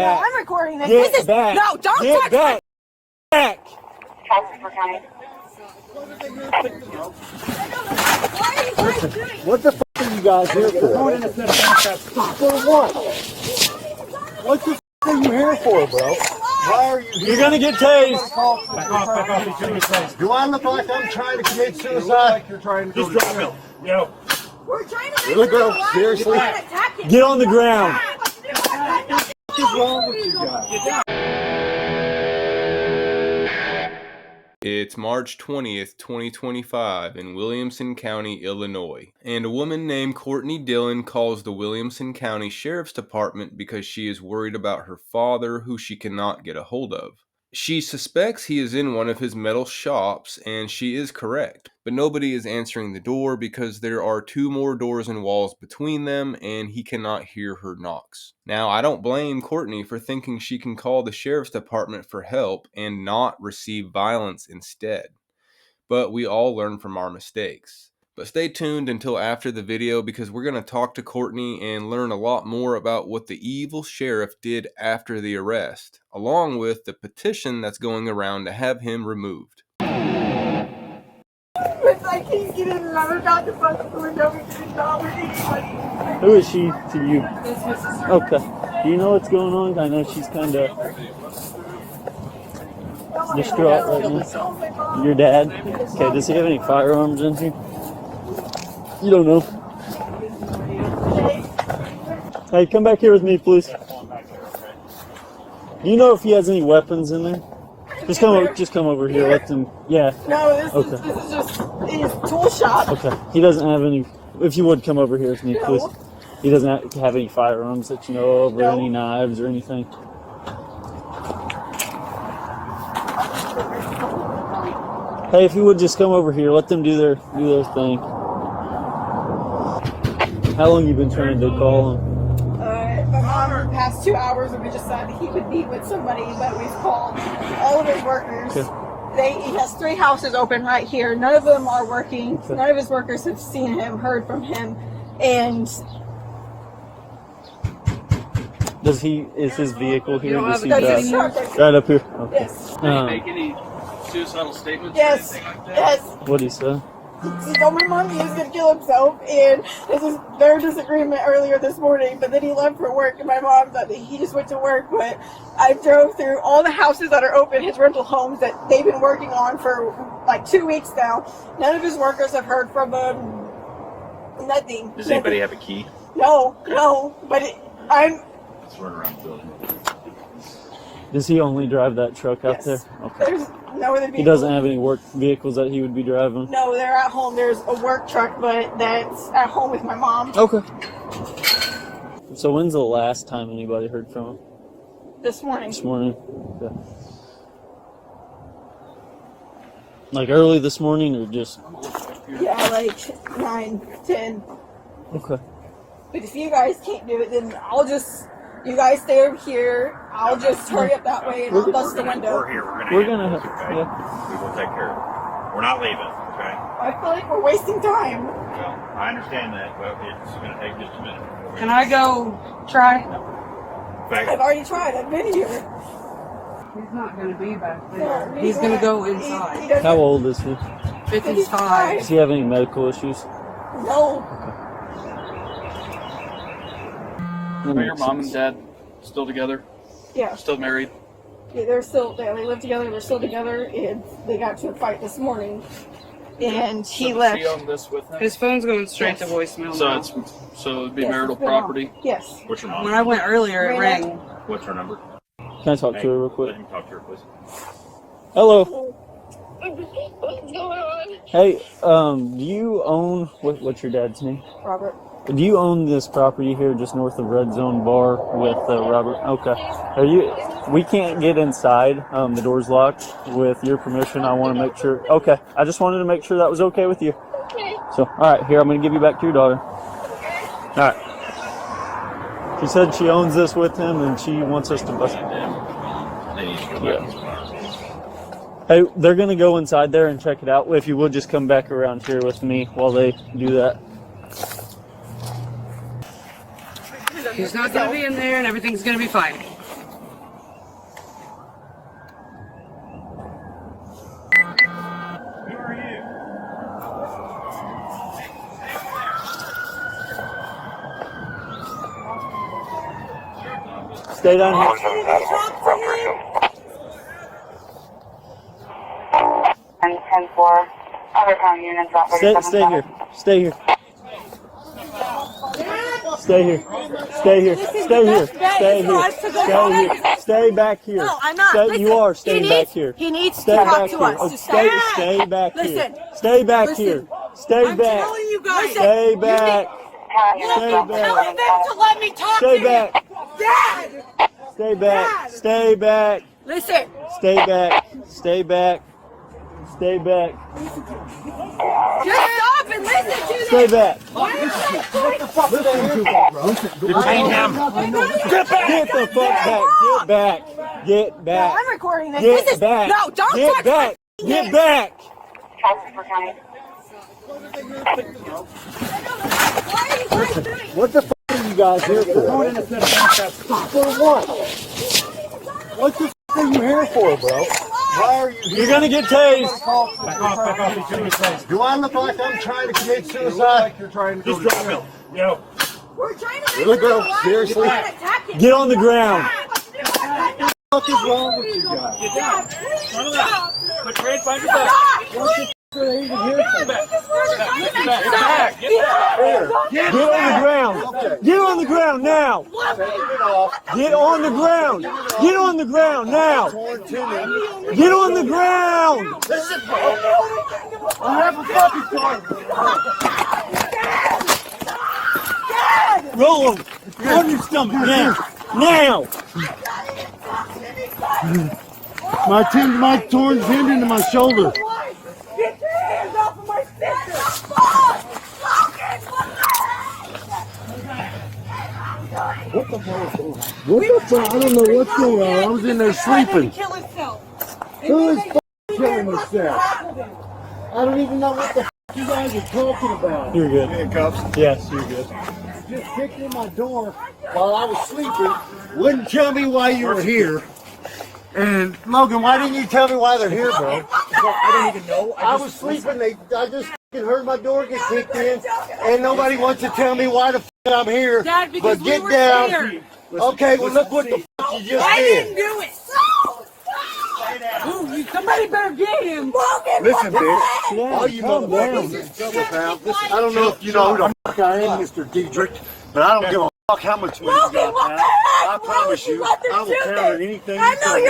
No, I'm recording this. Get This is back. no, don't Get touch back. Back. What the fuck are you guys here for? For what? What the fuck are you here for, bro? Why are you here? You're gonna get tased. Do I look like I'm trying to commit suicide? You're trying to just drop it. Yo. We're trying to Really, bro? Seriously? Get on the ground. What is wrong with you guys? It's March 20th, 2025 in Williamson County, Illinois, and a woman named Courtney Dillon calls the Williamson County Sheriff's Department because she is worried about her father, who she cannot get a hold of. She suspects he is in one of his metal shops, and she is correct, but nobody is answering the door because there are 2 more doors and walls between them, and he cannot hear her knocks. Now, I don't blame Courtney for thinking she can call the sheriff's department for help and not receive violence instead, but we all learn from our mistakes. But stay tuned until after the video because we're going to talk to Courtney and learn a lot more about what the evil sheriff did after the arrest, along with the petition that's going around to have him removed. I can't get in and I forgot to bust the window because it's not with anybody. Who is she to you? Okay. Do you know what's going on? I know she's kind of distraught right now. Your dad? Okay, does he have any firearms in here? You don't know. Hey, come back here with me, please. Do you know if he has any weapons in there? Just come over here. Let them. Yeah. No, this is just his tool shop. Okay. He doesn't have any. If you would come over here with me, please. He doesn't have any firearms that you know of, or any knives or anything. Hey, if you would just come over here, let them do their thing. How long you been trying to call him? My mom, the past 2 hours, we just thought he would meet with somebody, but we've called all of his workers. Okay. He has 3 houses open right here. None of them are working. Okay. None of his workers have seen him, heard from him, and is his vehicle here? Does he drive? Right up here. Okay. Yes. Did he make any suicidal statements? Yes. Or anything like that? Yes. What did he say? He told my mom he was going to kill himself, and this is their disagreement earlier this morning, but then he left for work, and my mom thought that he just went to work, but I drove through all the houses that are open, his rental homes that they've been working on for like 2 weeks now. None of his workers have heard from him. Nothing. Does anybody have a key? No, but Let's run around the building. Does he only drive that truck out there? Okay. There's no other vehicle. He doesn't have any work vehicles that he would be driving? No, they're at home. There's a work truck, but that's at home with my mom. Okay. So when's the last time anybody heard from him? This morning. This morning? Okay. Like early this morning or just? Yeah, like 9, 10. Okay. But if you guys can't do it, then you guys stay over here. I'll just hurry up that way and I'll bust the window. We're here. We're gonna handle this, okay? yeah. We will take care of it. We're not leaving, okay? I feel like we're wasting time. Well, I understand that, but it's going to take just a minute. Can I go try? I've already tried. I've been here. He's not going to be back there. Yeah, He's going to go inside. How old is he? 55. Does he have any medical issues? No. Are your mom and dad still together? Yeah. Still married? Yeah, they live together. They're still together, and they got to a fight this morning, and he left. Does he own this with him? His phone's going straight to voicemail. So it'd be Yes, marital it's been on. property? Yes. What's your mom? When I went earlier, it rang. What's her number? Can I talk to her real quick? Let him talk to her, please. Hello. What's going on? Hey, do you own what's your dad's name? Robert. Do you own this property here just north of Red Zone Bar with Robert? Okay. We can't get inside. The door's locked. With your permission, I want to make sure. Okay. I just wanted to make sure that was okay with you. Okay. So, all right, here, I'm going to give you back to your daughter. All right. She said she owns this with him and she wants us to bust it. Yeah. Hey, they're going to go inside there and check it out. If you would just come back around here with me while they do that. He's not going to be in there and everything's going to be fine. Stay down here. 10-4. Other county units off Stay here. Stay here. Stay here. Stay here. Stay here. Stay here. Stay here. Stay back here. No, I'm not. Listen, you are staying back here. He needs Stay to back talk to here. us. Oh, To stay back here. Listen. Stay back Listen. here. Stay I'm back. telling you guys. Stay back. Stay Tell back. them to let me talk Stay to back. you. Dad. Stay back. Stay back. Listen. Stay back. Stay back. Stay back. Just stop and listen to this. Stay back. Detain him. Get the fuck back. Get back. Get back. I'm recording this. Get This is back. no. Don't Get touch back. my Get back. What the fuck are you guys here for? For what? What the fuck are you here for, bro? Why are you here? You're gonna get tased. Do I look like I'm trying to commit suicide? You're trying to just drop him. Yo. We're trying to Really, bro? Seriously? Get on the ground. What is wrong with you guys? Get down. Run around. Put your hands behind your back. What the f*** are they even here for? Get back. Get back. Get on the ground. Get on the ground now. Get on the ground. Get on the ground now. Get on the ground. I have a fucking car. Roll him. On your stomach now. Now. My torn tendon to my shoulder. Get your hands off of my sister. What the fuck? I don't know what's going on. I was in there sleeping. Kill himself. Who is killing himself? I don't even know what the you guys are talking about. You're good. Handcuffs. Yes, you're good. Just kicked in my door while I was sleeping. Wouldn't tell me why you were here. And Logan, why didn't you tell me why they're here, bro? I don't even know. I was sleeping. I just heard my door get kicked in, and nobody wants to tell me why the f I'm here. Dad, because but we get were down. scared. Okay, well look what the f you just I did. didn't do it. Ooh, somebody better get him. Listen, bitch. All you motherfuckers, pal. I don't know if you know who the fuck I am, Mr. Diedrich, but I don't give a fuck how much money you got, pal. I promise you, I will counter anything you tell me.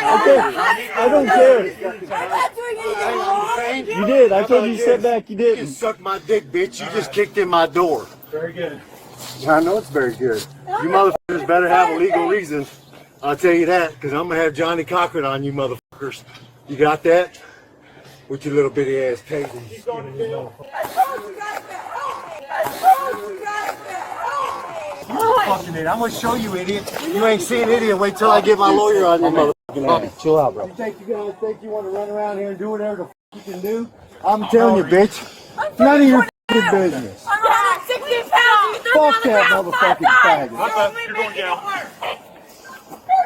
Okay, I don't care. I'm not doing anything wrong. You did. I told you to sit back. You You didn't. sucked my dick, bitch. You just kicked in my door. Very good. I know it's very good. You motherfuckers better have a legal reason. I'll tell you that, because I'm going to have Johnny Cochran on you motherfuckers. You got that? With your little bitty ass taser. I told you guys to help me. I told you guys to help me. Fucking idiot. I'm going to show you, idiot. You ain't seen idiot. Wait till I get my lawyer on your motherfucking ass. Chill out, bro. You guys think you want to run around here and do whatever the fuck you can do? I'm telling you, bitch. None of your fucking business. I'm 160 pounds. You threw me Fuck on the that ground motherfucking 5 times. faggot. You're going down.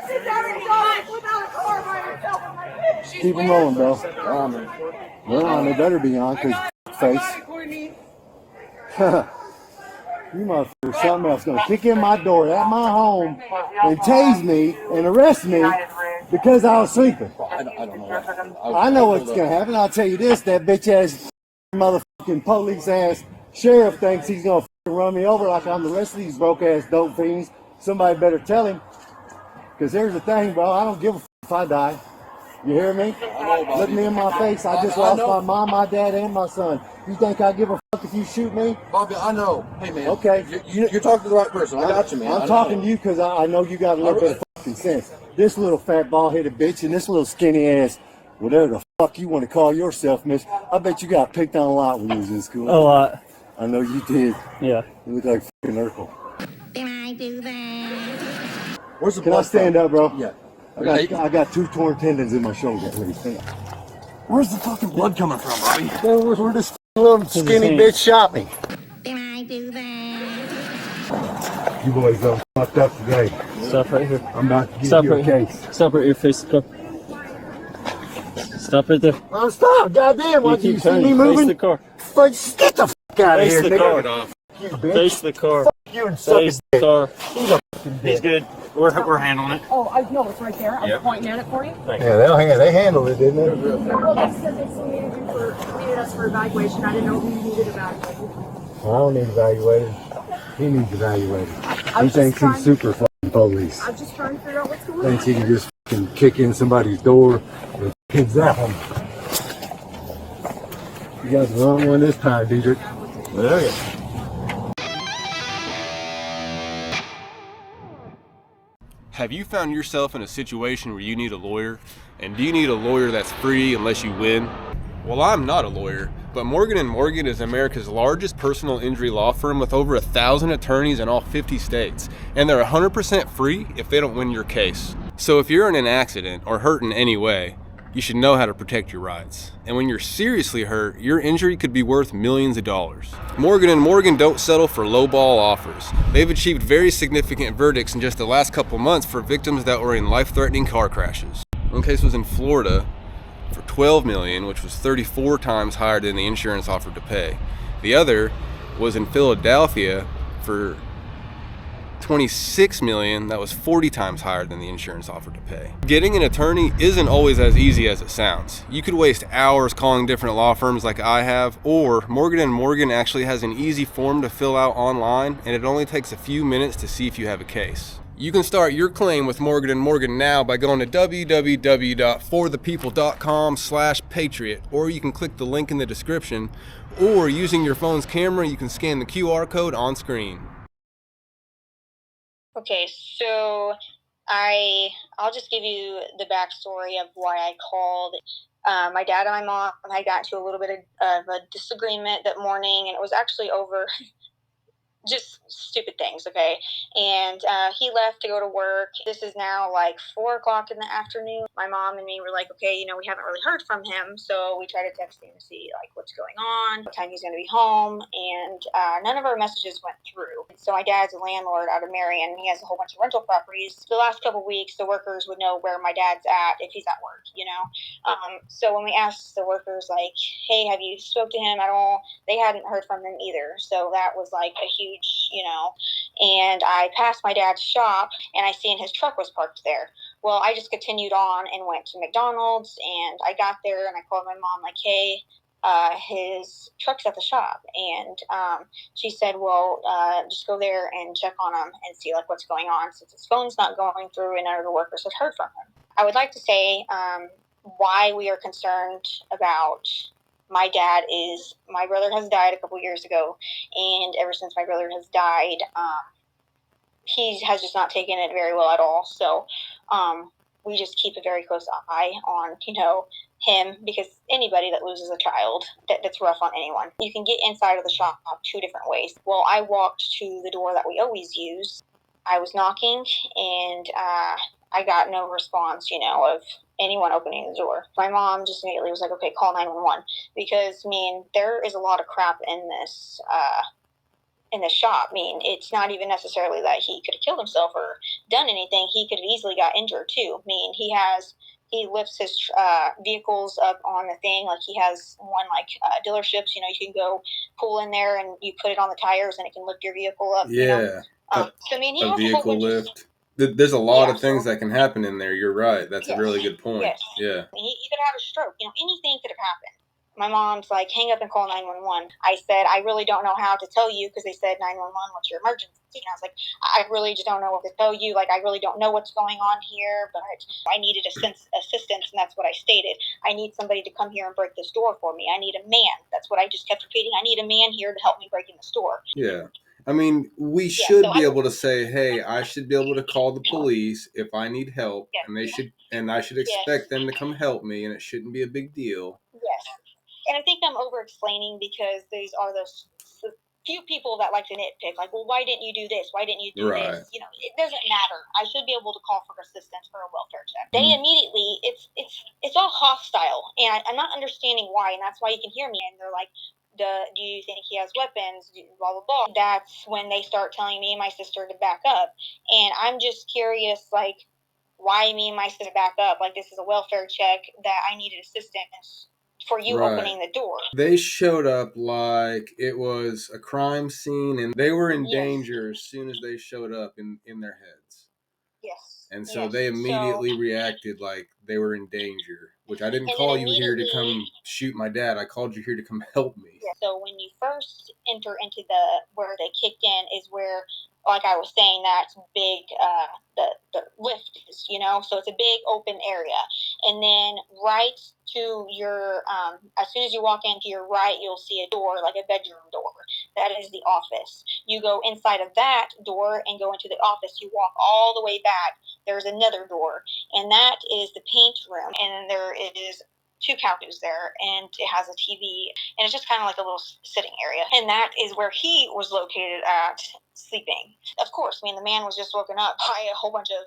She's having dogs without a car by herself in my face. Keep them rolling, bro. They're on. They better be on, because face. You motherfucker, something else gonna kick in my door at my home and tase me and arrest me because I was sleeping. I don't know. I know what's gonna happen. I'll tell you this: that bitch ass motherfucking police ass sheriff thinks he's gonna run me over like I'm the rest of these broke ass dope fiends. Somebody better tell him. Because here's the thing, bro. I don't give a if I die. You hear me? Look me in my face. I just lost my mom, my dad, and my son. You think I give a fuck if you shoot me? Bobby, I know. Hey, man. Okay. You're talking to the right person. I got you, man. I'm talking to you because I know you got a little bit of fucking sense. This little fat ball-headed bitch and this little skinny ass, whatever the fuck you want to call yourself, miss. I bet you got picked on a lot when you was in school. A lot. I know you did. Yeah. You look like fucking Urkel. Can I do that? Where's the Can I blood stand from? up, bro? Yeah. I got 2 torn tendons in my shoulder. Where's the fucking blood coming from, Bobby? Where this little skinny bitch shot me. Can I do that? You boys done fucked up today. Stop right here. I'm about to give Stop you a right here. case. Stop right here. Face the car. Stop right there. Oh, stop. Goddamn. Why you keep see turning. me Face moving? the car. Like, just get the fuck out of Face here, the nigga. car. You bitch. Face the car. Fuck you and suck Face the car. Who the fucking He's dick. good. We're handling it. Oh, I know, it's right there. I'm Yep. pointing at it for you. Yeah, they handled it, didn't they? Well, they said they still needed us for evaluation. I didn't know who needed evaluated. I don't need evaluated. He needs evaluated. He thinks he's super fucking police. I'm just trying to figure out what's going on. Thinks he can just fucking kick in somebody's door and fucking zap him. You got the wrong one this time, Diedrich. Okay. Have you found yourself in a situation where you need a lawyer? And do you need a lawyer that's free unless you win? Well, I'm not a lawyer, but Morgan & Morgan is America's largest personal injury law firm with over 1,000 attorneys in all 50 states. And they're 100% free if they don't win your case. So if you're in an accident or hurt in any way, you should know how to protect your rights. And when you're seriously hurt, your injury could be worth millions of dollars. Morgan & Morgan don't settle for lowball offers. They've achieved very significant verdicts in just the last couple months for victims that were in life-threatening car crashes. One case was in Florida for $12 million, which was 34 times higher than the insurance offered to pay. The other was in Philadelphia for $26 million, that was 40 times higher than the insurance offered to pay. Getting an attorney isn't always as easy as it sounds. You could waste hours calling different law firms like I have, or Morgan & Morgan actually has an easy form to fill out online, and it only takes a few minutes to see if you have a case. You can start your claim with Morgan & Morgan now by going to www.forthepeople.com/patriot, or you can click the link in the description, or using your phone's camera, you can scan the QR code on screen. Okay, so I'll just give you the backstory of why I called. My dad and my mom had gotten to a little bit of a disagreement that morning, and it was actually over just stupid things, okay? And he left to go to work. This is now like 4 o'clock in the afternoon. My mom and me were like, okay, we haven't really heard from him, so we tried to text him to see like what's going on, what time he's going to be home, and none of our messages went through. So my dad's a landlord out of Marion, and he has a whole bunch of rental properties. The last couple of weeks, the workers would know where my dad's at if he's at work, So when we asked the workers, like, hey, have you spoke to him at all? They hadn't heard from him either. So that was like a huge, and I passed my dad's shop and I seen his truck was parked there. Well, I just continued on and went to McDonald's, and I got there and I called my mom like, hey, his truck's at the shop. And she said, well, just go there and check on him and see like what's going on, since his phone's not going through and none of the workers had heard from him. I would like to say why we are concerned about my dad is my brother has died a couple years ago, and ever since my brother has died, he has just not taken it very well at all. So we just keep a very close eye on, him, because anybody that loses a child, that's rough on anyone. You can get inside of the shop 2 different ways. Well, I walked to the door that we always use. I was knocking, and I got no response, of anyone opening the door. My mom just immediately was like, okay, call 911, because, there is a lot of crap in this shop. It's not even necessarily that he could have killed himself or done anything. He could have easily got injured too. He lifts his vehicles up on the thing, like he has one like dealerships. You can go pull in there and you put it on the tires and it can lift your vehicle up. Yeah. He A has vehicle a lift. There's a lot of things that can happen in there. You're right. That's a really good point. Yes. Yeah. He could have a stroke. Anything could have happened. My mom's like, hang up and call 911. I said, I really don't know how to tell you, because they said 911, what's your emergency? And I was like, I really just don't know what to tell you. Like, I really don't know what's going on here, but I needed assistance, and that's what I stated. I need somebody to come here and break this door for me. I need a man. That's what I just kept repeating. I need a man here to help me break in this door. Yeah. We should be able to say, hey, I should be able to call the police if I need help, and I should expect them to come help me, and it shouldn't be a big deal. Yes. And I think I'm over-explaining, because these are those few people that like to nitpick. Like, well, why didn't you do this? Why didn't you do this? It doesn't matter. I should be able to call for assistance for a welfare check. They immediately, it's all hostile. And I'm not understanding why. And that's why you can hear me. And they're like, do you think he has weapons? Blah, blah, blah. That's when they start telling me and my sister to back up. And I'm just curious, like, why me and my sister back up? Like, this is a welfare check that I needed assistance for you Right. opening the door. They showed up like it was a crime scene, and they were in Yes. danger as soon as they showed up in their heads. Yes. And so yes. they immediately reacted like they were in danger, which I didn't And call then you here to immediately- come shoot my dad. I called you here to come help me. Yeah. So when you first enter into where they kicked in is where, like I was saying, that's big, the lift is, you know, so it's a big open area. And then right to your, as soon as you walk in to your right, you'll see a door, like a bedroom door. That is the office. You go inside of that door and go into the office. You walk all the way back. There's another door, and that is the paint room. And there is 2 couches there, and it has a TV, and it's just kind of like a little sitting area. And that is where he was located at, sleeping. Of course, I mean, the man was just woken up by a whole bunch of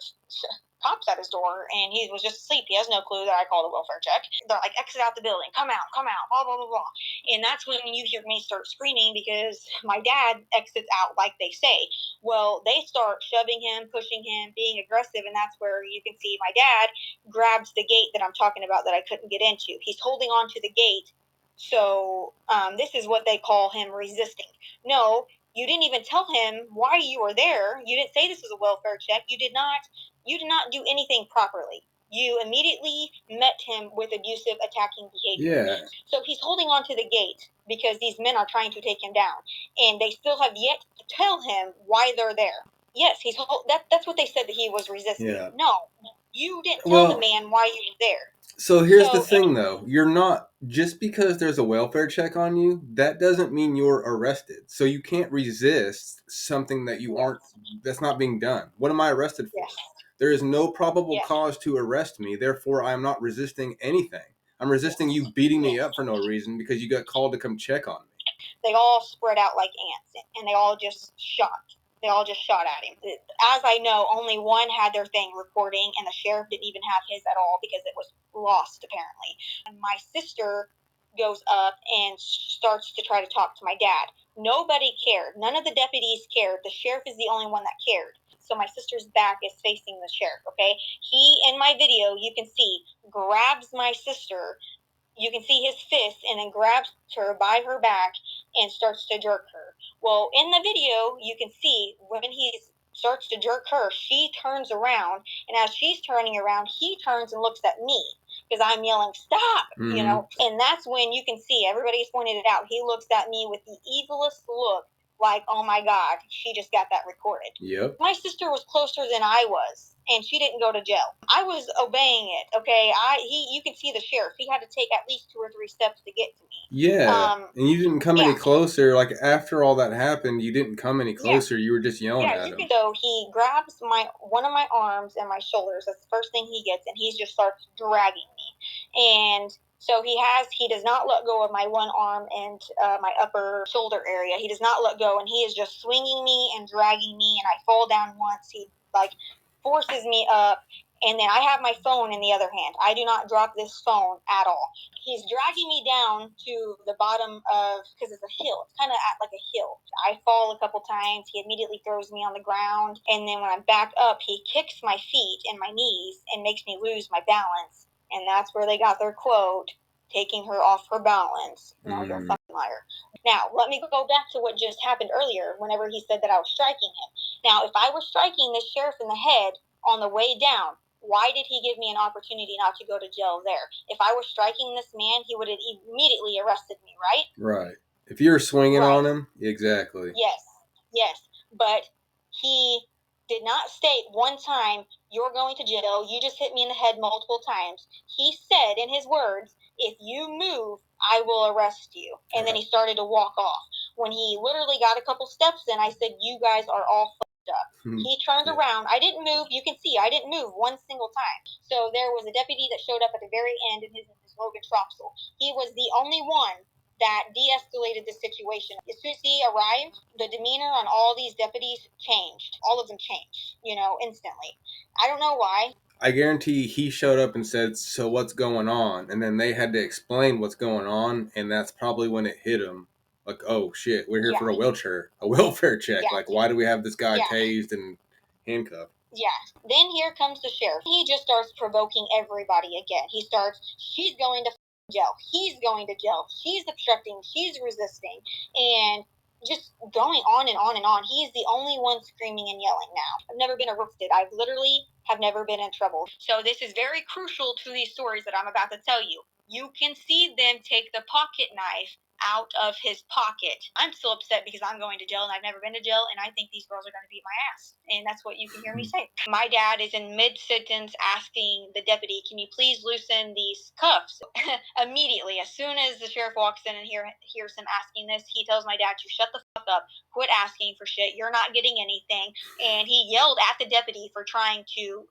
cops at his door, and he was just asleep. He has no clue that I called a welfare check. They're like, exit out the building, come out, blah, blah, blah, blah. And that's when you hear me start screaming, because my dad exits out like they say. Well, they start shoving him, pushing him, being aggressive, and that's where you can see my dad grabs the gate that I'm talking about that I couldn't get into. He's holding on to the gate. So this is what they call him resisting. No, you didn't even tell him why you were there. You didn't say this was a welfare check. You did not do anything properly. You immediately met him with abusive, attacking behavior. Yeah. So he's holding on to the gate because these men are trying to take him down, and they still have yet to tell him why they're there. Yes, that's what they said, that he was resisting. Yeah. No, you didn't tell the man why you were there. So here's the thing, though. You're not, just because there's a welfare check on you, that doesn't mean you're arrested. So you can't resist something that you aren't, that's not being done. What am I arrested for? Yes. There is no probable cause to arrest me. Therefore, I am not resisting anything. I'm resisting you beating me up for no reason because you got called to come check on me. They all spread out like ants, and they all just shot. They all just shot at him. As I know, only one had their thing recording, and the sheriff didn't even have his at all because it was lost, apparently. And my sister goes up and starts to try to talk to my dad. Nobody cared. None of the deputies cared. The sheriff is the only one that cared. So my sister's back is facing the sheriff, okay? He, in my video, you can see, grabs my sister. You can see his fist, and then grabs her by her back and starts to jerk her. Well, in the video, you can see when he starts to jerk her, she turns around, and as she's turning around, he turns and looks at me because I'm yelling, stop, you know, and that's when you can see, everybody's pointed it out, he looks at me with the evilest look, like, oh my God, she just got that recorded. Yep. My sister was closer than I was, and she didn't go to jail. I was obeying it, okay? You can see the sheriff. He had to take at least 2 or 3 steps to get to me. Yeah, and you didn't come any closer. Like, after all that happened, you didn't come any closer. You were just yelling at him. So he grabs one of my arms and my shoulders. That's the first thing he gets, and he just starts dragging me. And so he does not let go of my one arm and my upper shoulder area. He does not let go, and he is just swinging me and dragging me, and I fall down once. He, like, forces me up, and then I have my phone in the other hand. I do not drop this phone at all. He's dragging me down to the bottom because it's a hill. It's kind of like a hill. I fall a couple times. He immediately throws me on the ground, and then when I'm back up, he kicks my feet and my knees and makes me lose my balance. And that's where they got their quote, taking her off her balance. No, you're a fucking liar. Now, let me go back to what just happened earlier whenever he said that I was striking him. Now, if I was striking this sheriff in the head on the way down, why did he give me an opportunity not to go to jail there? If I was striking this man, he would have immediately arrested me, right? Right. If you were swinging on him, exactly. Yes. But he did not state one time, you're going to jail, you just hit me in the head multiple times. He said in his words, if you move, I will arrest you. And then he started to walk off. When he literally got a couple steps in, I said, you guys are all fucked up. He turned around. I didn't move. You can see I didn't move one single time. So there was a deputy that showed up at the very end, and his name is Logan Tropsel. He was the only one that de-escalated the situation. As soon as he arrived, the demeanor on all these deputies changed. All of them changed, instantly. I don't know why. I guarantee he showed up and said, so what's going on? And then they had to explain what's going on, and that's probably when it hit him. Like, oh shit, we're here for a welfare check. Like, why do we have this guy tased and handcuffed? Yeah. Then here comes the sheriff. He just starts provoking everybody again. He starts, she's going to jail. He's going to jail. She's obstructing. She's resisting. And just going on and on and on. He is the only one screaming and yelling now. I've never been arrested. I've literally have never been in trouble. So this is very crucial to these stories that I'm about to tell you. You can see them take the pocket knife out of his pocket. I'm still upset because I'm going to jail and I've never been to jail, and I think these girls are going to beat my ass. And that's what you can hear me say. My dad is in mid-sentence asking the deputy, can you please loosen these cuffs? Immediately, as soon as the sheriff walks in and hears him asking this, he tells my dad to shut the fuck up, quit asking for shit, you're not getting anything. And he yelled at the deputy for trying to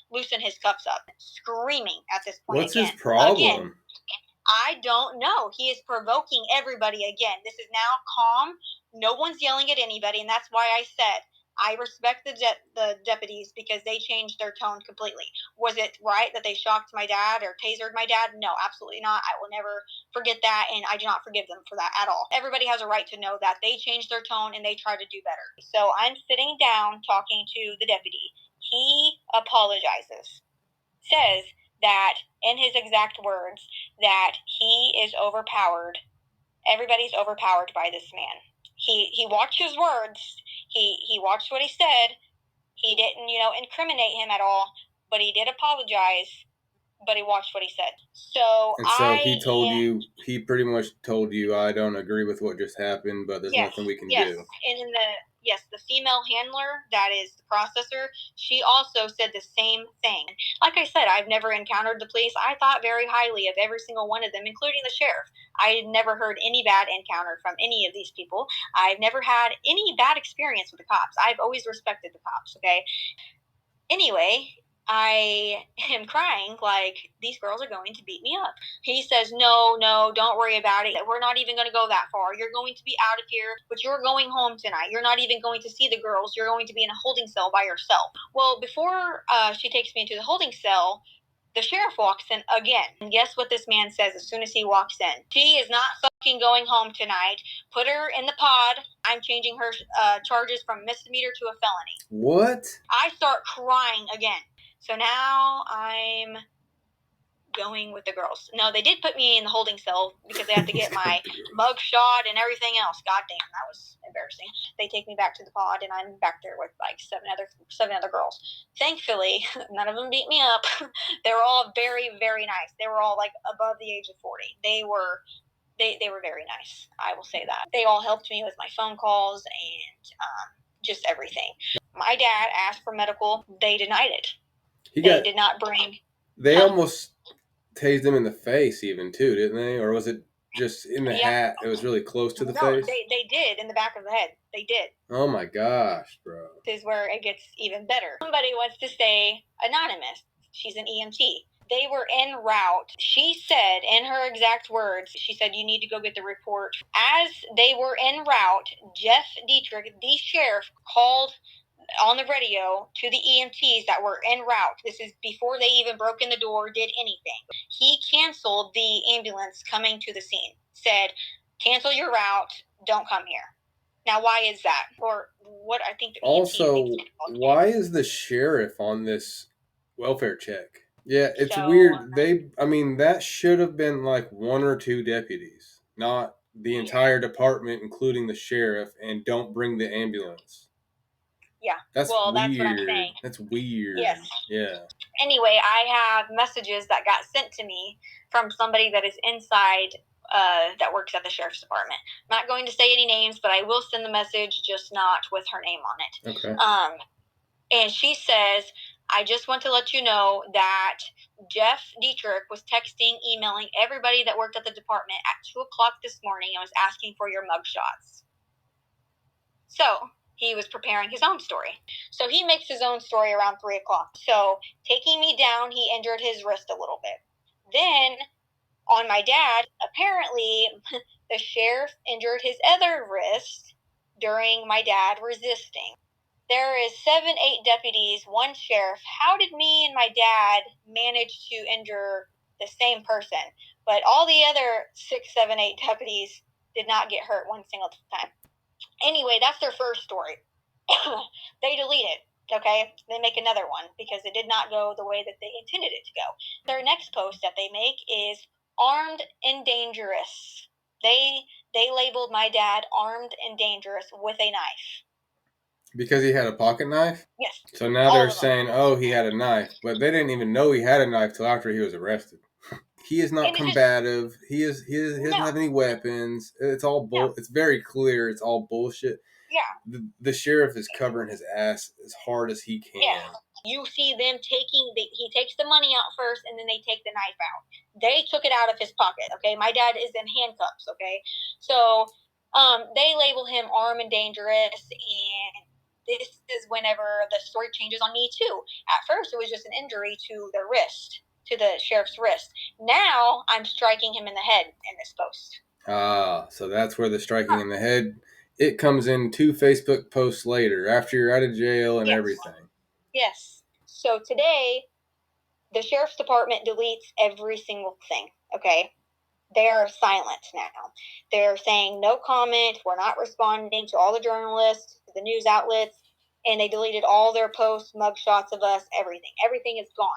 loosen his cuffs up, screaming at this point. What's his problem? I don't know. He is provoking everybody again. This is now calm. No one's yelling at anybody, and that's why I said I respect the deputies because they changed their tone completely. Was it right that they shocked my dad or tasered my dad? No, absolutely not. I will never forget that, and I do not forgive them for that at all. Everybody has a right to know that they changed their tone and they tried to do better. So I'm sitting down talking to the deputy. He apologizes, says that, in his exact words, that he is overpowered. Everybody's overpowered by this man. He watched his words. He watched what he said. He didn't, incriminate him at all, but he did apologize. But he watched what he said. So he pretty much told you, I don't agree with what just happened, but there's nothing we can do. And the female handler, that is the processor, she also said the same thing. Like I said, I've never encountered the police. I thought very highly of every single one of them, including the sheriff. I had never heard any bad encounter from any of these people. I've never had any bad experience with the cops. I've always respected the cops, okay? Anyway, I am crying like these girls are going to beat me up. He says, no, don't worry about it. We're not even going to go that far. You're going to be out of here, but you're going home tonight. You're not even going to see the girls. You're going to be in a holding cell by yourself. Well, before she takes me into the holding cell, the sheriff walks in again. And guess what this man says as soon as he walks in? She is not fucking going home tonight. Put her in the pod. I'm changing her charges from misdemeanor to a felony. What? I start crying again. So now I'm going with the girls. No, they did put me in the holding cell because they had to get my mug shot and everything else. God damn, that was embarrassing. They take me back to the pod, and I'm back there with like seven other girls. Thankfully, none of them beat me up. They were all very, very nice. They were all like above the age of 40. They were very nice. I will say that. They all helped me with my phone calls and just everything. My dad asked for medical. They denied it. They did not bring. They almost tased him in the face, even too, didn't they? Or was it just in the hat? It was really close to the face. They did in the back of the head. They did. Oh my gosh, bro! This is where it gets even better. Somebody wants to stay anonymous. She's an EMT. They were en route. She said, in her exact words, she said, you need to go get the report. As they were en route, Jeff Diedrich, the sheriff, called on the radio to the EMTs that were en route. This is before they even broke in the door, did anything. He canceled the ambulance coming to the scene. Said, cancel your route, don't come here. Now, why is that? Or what I think the Also, why is the sheriff on this welfare check? Yeah, it's weird. That should have been like one or two deputies, not the entire department, including the sheriff, and don't bring the ambulance. Yeah. That's weird. That's what I'm saying. That's weird. Yes. Yeah. Anyway, I have messages that got sent to me from somebody that is inside that works at the sheriff's department. I'm not going to say any names, but I will send the message, just not with her name on it. Okay. And she says, I just want to let you know that Jeff Diedrich was texting, emailing everybody that worked at the department at 2 o'clock this morning and was asking for your mugshots. So he was preparing his own story. So he makes his own story around 3 o'clock. So taking me down, he injured his wrist a little bit. Then on my dad, apparently the sheriff injured his other wrist during my dad resisting. There is 7, 8 deputies, 1 sheriff. How did me and my dad manage to injure the same person? But all the other 6, 7, 8 deputies did not get hurt one single time. Anyway, that's their first story. They delete it, okay? They make another one because it did not go the way that they intended it to go. Their next post that they make is armed and dangerous. They labeled my dad armed and dangerous with a knife. Because he had a pocket knife? Yes. So now they're saying, oh, he had a knife. But they didn't even know he had a knife till after he was arrested. He is not combative. He doesn't have any weapons. It's all It's very clear. It's all bullshit. Yeah. The sheriff is covering his ass as hard as he can. Yeah. You see them he takes the money out first, and then they take the knife out. They took it out of his pocket, okay? My dad is in handcuffs, okay? So they label him armed and dangerous, and this is whenever the story changes on me, too. At first, it was just an injury to the wrist, to the sheriff's wrist. Now, I'm striking him in the head in this post. Ah, so that's where the striking in the head, it comes in 2 Facebook posts later, after you're out of jail and everything. Yes. So today, the sheriff's department deletes every single thing, okay? They are silent now. They're saying no comment, we're not responding to all the journalists, the news outlets, and they deleted all their posts, mugshots of us, everything. Everything is gone.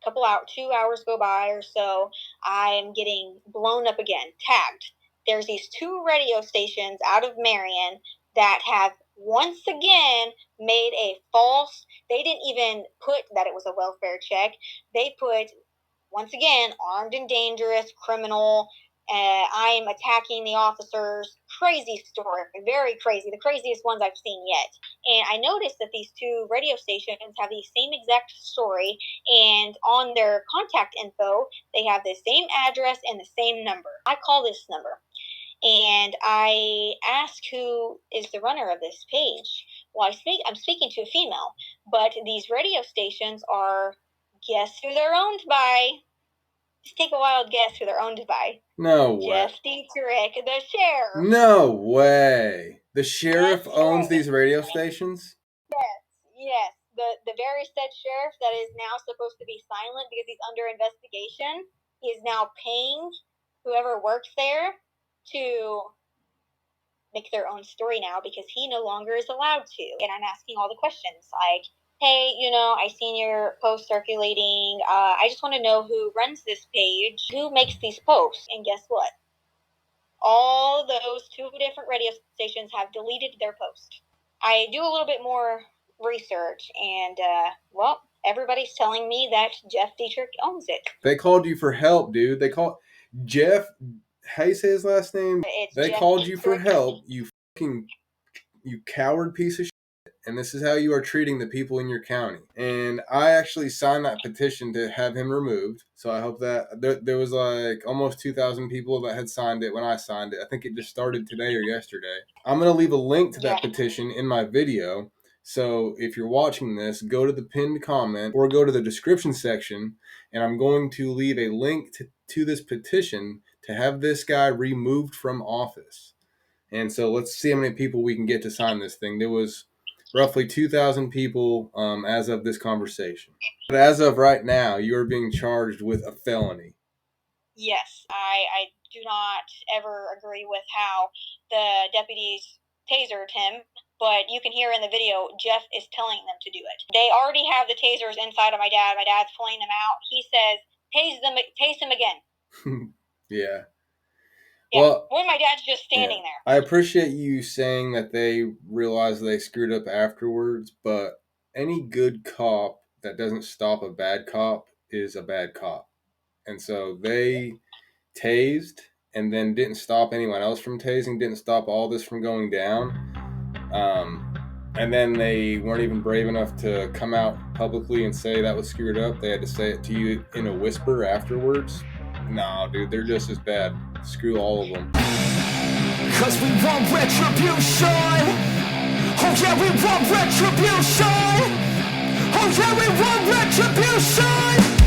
2 hours go by or so, I'm getting blown up again, tagged. There's these 2 radio stations out of Marion that have once again made a false, they didn't even put that it was a welfare check. They put, once again, armed and dangerous, criminal, I'm attacking the officers. Crazy story, very crazy, the craziest ones I've seen yet. And I noticed that these 2 radio stations have the same exact story, and on their contact info, they have the same address and the same number. I call this number, and I ask who is the runner of this page. Well, I'm speaking to a female, but these radio stations are, guess who they're owned by? Just take a wild guess who they're owned by. No way. Jeffery Diedrich, the sheriff. No way. The sheriff owns these radio stations? Yes. The very said sheriff that is now supposed to be silent because he's under investigation, he is now paying whoever works there to make their own story now because he no longer is allowed to. And I'm asking all the questions like, hey, I seen your post circulating. I just want to know who runs this page, who makes these posts. And guess what? All those 2 different radio stations have deleted their post. I do a little bit more research, and, everybody's telling me that Jeff Diedrich owns it. They called you for help, dude. They called Jeff, how you say his last name? They called you for help, you coward piece of shit. And this is how you are treating the people in your county. And I actually signed that petition to have him removed. So I hope that there was like almost 2,000 people that had signed it when I signed it. I think it just started today or yesterday. I'm going to leave a link to that petition in my video. So if you're watching this, go to the pinned comment or go to the description section. And I'm going to leave a link to this petition to have this guy removed from office. And so let's see how many people we can get to sign this thing. There was roughly 2,000 people as of this conversation. But as of right now, you are being charged with a felony. Yes, I do not ever agree with how the deputies tasered him, but you can hear in the video, Jeff is telling them to do it. They already have the tasers inside of my dad. My dad's pulling them out. He says, tase him again. Yeah. Well, when my dad's just standing there. I appreciate you saying that they realized they screwed up afterwards, but any good cop that doesn't stop a bad cop is a bad cop. And so they tased and then didn't stop anyone else from tasing, didn't stop all this from going down. And then they weren't even brave enough to come out publicly and say that was screwed up. They had to say it to you in a whisper afterwards. Nah, dude, they're just as bad. Screw all of them. Cause we want retribution. Oh yeah, we want retribution. Oh yeah, we want retribution.